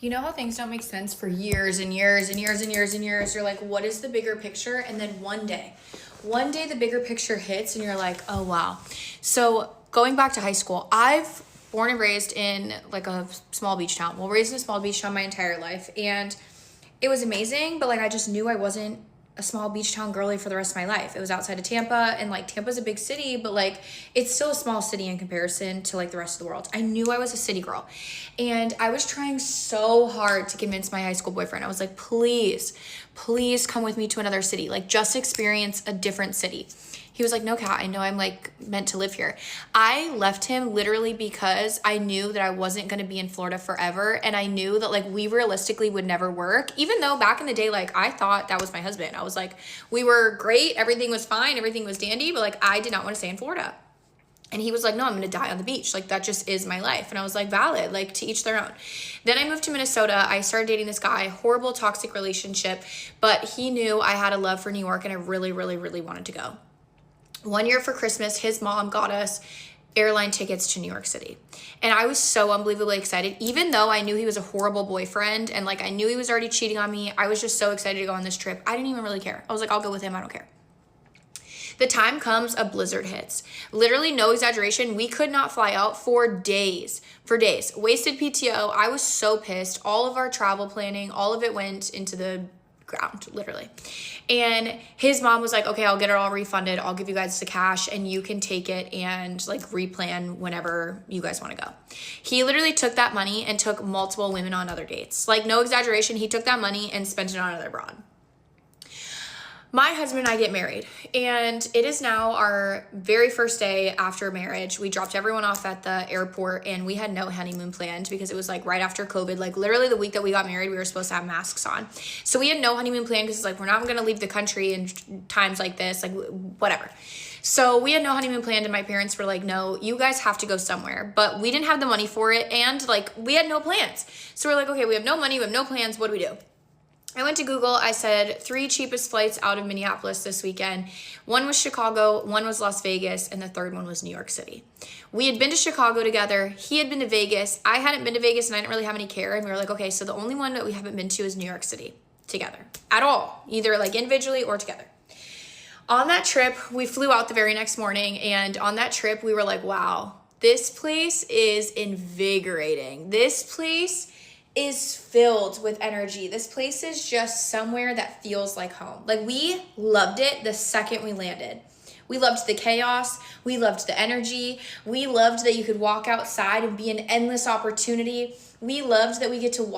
You know how things don't make sense for years and years and years and years and years? You're like, what is the bigger picture? And then one day the bigger picture hits and you're like, oh wow. So going back to high school, I've born and raised in like a small beach town. Well, raised in a small beach town my entire life. And it was amazing, but like I just knew I wasn't a small beach town girly for the rest of my life. It was outside of Tampa, and like Tampa's a big city, but like it's still a small city in comparison to like the rest of the world. I knew I was a city girl, and I was trying so hard to convince my high school boyfriend. I was like, please come with me to another city, like just experience a different city. He was like, no, Kat, I know I'm like meant to live here. I left him literally because I knew that I wasn't going to be in Florida forever. And I knew that like we realistically would never work, even though back in the day, like I thought that was my husband. I was like, we were great. Everything was fine. Everything was dandy. But like, I did not want to stay in Florida. And he was like, no, I'm going to die on the beach. Like, that just is my life. And I was like, valid, like to each their own. Then I moved to Minnesota. I started dating this guy, horrible, toxic relationship. But he knew I had a love for New York and I really, really, really wanted to go. One year for Christmas, his mom got us airline tickets to New York City. And I was so unbelievably excited, even though I knew he was a horrible boyfriend and like I knew he was already cheating on me. I was just so excited to go on this trip. I didn't even really care. I was like, I'll go with him. I don't care. The time comes, a blizzard hits. Literally, no exaggeration. We could not fly out for days. Wasted PTO. I was so pissed. All of our travel planning, all of it went into the ground, literally. And his mom was like, okay, I'll get it all refunded. I'll give you guys the cash and you can take it and like replan whenever you guys want to go. He literally took that money and took multiple women on other dates. Like, no exaggeration. He took that money and spent it on another broad. My husband and I get married, and it is now our very first day after marriage. We dropped everyone off at the airport, and we had no honeymoon planned because it was like right after COVID. Like literally the week that we got married, we were supposed to have masks on. So we had no honeymoon planned because it's like, we're not going to leave the country in times like this, like whatever. So we had no honeymoon planned, and my parents were like, no, you guys have to go somewhere. But we didn't have the money for it, and like we had no plans. So we're like, okay, we have no money, we have no plans. What do we do? I went to Google. I said 3 cheapest flights out of Minneapolis this weekend. One was Chicago, one was Las Vegas, and the third one was New York City. We had been to Chicago together. He had been to Vegas. I hadn't been to Vegas and I didn't really have any care. And we were like, okay, so the only one that we haven't been to is New York City together at all, either like individually or together. On that trip, we flew out the very next morning. And on that trip, we were like, wow, this place is invigorating. This place is filled with energy. This place is just somewhere that feels like home. Like, we loved it the second we landed. We loved the chaos. We loved the energy. We loved that you could walk outside and be an endless opportunity. We loved that we get to walk